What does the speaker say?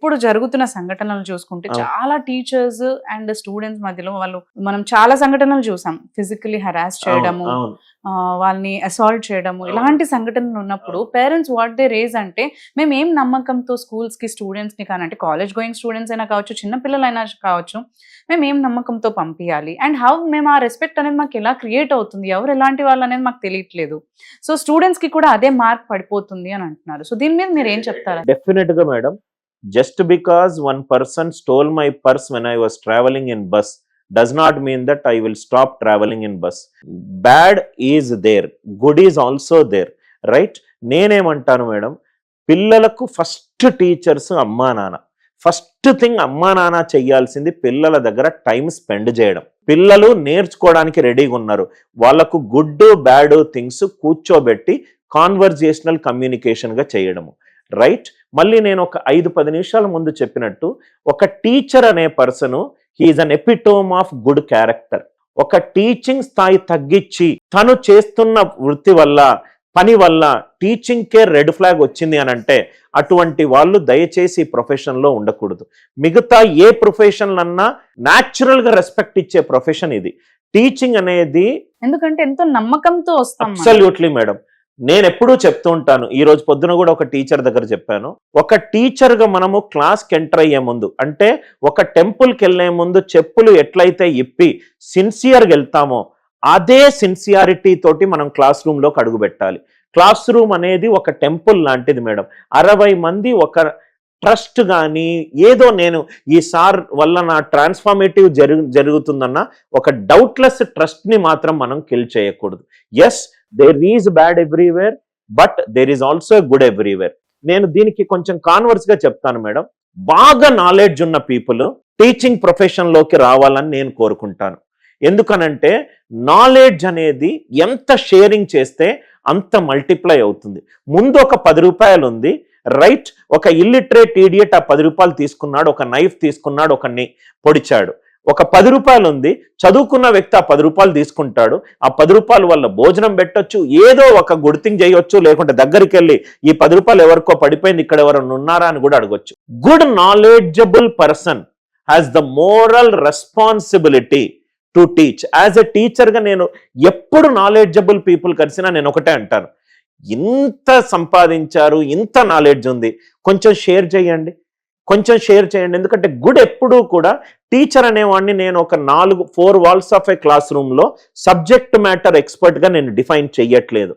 ఇప్పుడు జరుగుతున్న సంఘటనలు చూసుకుంటే చాలా టీచర్స్ అండ్ స్టూడెంట్స్ మధ్యలో మనం చాలా సంఘటనలు చూసాం. ఫిజికల్లీ హరాస్ చేయడము, వాళ్ళని అసాల్ట్ చేయడము, ఇలాంటి సంఘటనలు ఉన్నప్పుడు పేరెంట్స్ వాట్ దే రేజ్ అంటే, మేము ఏం నమ్మకంతో స్కూల్స్ కి స్టూడెంట్స్ ని కానంటే కాలేజ్ గోయింగ్ స్టూడెంట్స్ అయినా కావచ్చు, చిన్న పిల్లలైనా కావచ్చు, మేము ఏం నమ్మకంతో పంపించాలి అండ్ హౌ మేము ఆ రెస్పెక్ట్ అనేది మాకు ఎలా క్రియేట్ అవుతుంది, ఎవరు ఎలాంటి వాళ్ళు అనేది మాకు తెలియట్లేదు. సో స్టూడెంట్స్ కి కూడా అదే మార్క్ పడిపోతుంది అని అంటున్నారు. సో దీని మీద మీరు ఏం చెప్తారా? డెఫినెట్ గా madam, just because one person stole my purse when I was traveling in bus does not mean that I will stop traveling in bus. Bad is there, good is also there, right? నేనేమంటాను madam, పిల్లలకు first teachers అమ్మా నాన్న. First thing అమ్మా నాన్న చెయ్యాల్సింది పిల్లల దగ్గర time spend చేయడం. పిల్లలు నేర్చుకోవడానికి రెడీగా ఉన్నారు, వాళ్ళకు గుడ్ బ్యాడ్ థింగ్స్ కూర్చోబెట్టి కాన్వర్జేషనల్ కమ్యూనికేషన్గా చేయడము, రైట్? మళ్ళీ నేను ఒక 5-10 నిమిషాల ముందు చెప్పినట్టు, ఒక టీచర్ అనే person he is an epitome of good character. ఒక టీచింగ్ స్థాయి తగ్గించి తను చేస్తున్న వృత్తి వల్ల, పని వల్ల టీచింగ్ కే రెడ్ ఫ్లాగ్ వచ్చింది అని అంటే, అటువంటి వాళ్ళు దయచేసి ఈ ప్రొఫెషన్ లో ఉండకూడదు. మిగతా ఏ ప్రొఫెషన్ అన్నా న్యాచురల్ గా రెస్పెక్ట్ ఇచ్చే ప్రొఫెషన్ ఇది. టీచింగ్ అనేది ఎందుకంటే ఎంతో నమ్మకంతో వస్తాం. అబ్సల్యూట్లీ మేడం, నేను ఎప్పుడూ చెప్తూ ఉంటాను. ఈ రోజు పొద్దున కూడా ఒక టీచర్ దగ్గర చెప్పాను, ఒక టీచర్ గా మనము క్లాస్కి ఎంటర్ అయ్యే ముందు, అంటే ఒక టెంపుల్కి వెళ్లే ముందు చెప్పులు ఎట్లయితే ఇప్పి సిన్సియర్గా వెళ్తామో అదే సిన్సియారిటీ తోటి మనం క్లాస్ రూమ్ లోకి అడుగు పెట్టాలి. క్లాస్ రూమ్ అనేది ఒక టెంపుల్ లాంటిది మేడం. 60 మంది ఒక ట్రస్ట్ కానీ ఏదో, నేను ఈ సార్ వల్ల నా ట్రాన్స్ఫార్మేటివ్ జరుగుతుందన్న ఒక డౌట్లెస్ ట్రస్ట్ ని మాత్రం మనం కిల్ చేయకూడదు. Yes, there is bad everywhere, but there is also good everywhere. నేను దీనికి కొంచెం కాన్వర్స్ గా చెప్తాను మేడం. బాగా నాలెడ్జ్ ఉన్న పీపుల్ టీచింగ్ ప్రొఫెషన్ లోకి రావాలని నేను కోరుకుంటాను. ఎందుకనంటే నాలెడ్జ్ అనేది ఎంత షేరింగ్ చేస్తే అంత మల్టిప్లై అవుతుంది. ముందు ఒక 10 రూపాయలు ఉంది, రైట్? ఒక ఇల్లిటరేట్ ఈడియట్ ఆ 10 రూపాయలు తీసుకున్నాడు, ఒక నైఫ్ తీసుకున్నాడు, ఒకరిని పొడిచాడు. ఒక 10 రూపాయలు ఉంది, చదువుకున్న వ్యక్తి ఆ 10 రూపాయలు తీసుకుంటాడు. ఆ 10 రూపాయల వల్ల భోజనం పెట్టొచ్చు, ఏదో ఒక గుడ్ థింగ్ చేయొచ్చు, లేకుంటే దగ్గరికి వెళ్ళి ఈ 10 రూపాయలు ఎవరికో పడిపోయింది, ఇక్కడ ఎవరైనా ఉన్నారా అని కూడా అడగొచ్చు. Good knowledgeable person has the moral responsibility to teach. As a టీచర్గా నేను ఎప్పుడు నాలెడ్జబుల్ పీపుల్ కలిసినా నేను ఒకటే అంటాను, ఇంత సంపాదించారు, ఇంత నాలెడ్జ్ ఉంది, కొంచెం షేర్ చేయండి, కొంచెం షేర్ చేయండి. ఎందుకంటే గుడ్ ఎప్పుడూ కూడా, టీచర్ అనేవాడిని నేను ఒక 4 walls of a class room లో సబ్జెక్ట్ మ్యాటర్ ఎక్స్పర్ట్ గా నేను డిఫైన్ చెయ్యట్లేదు.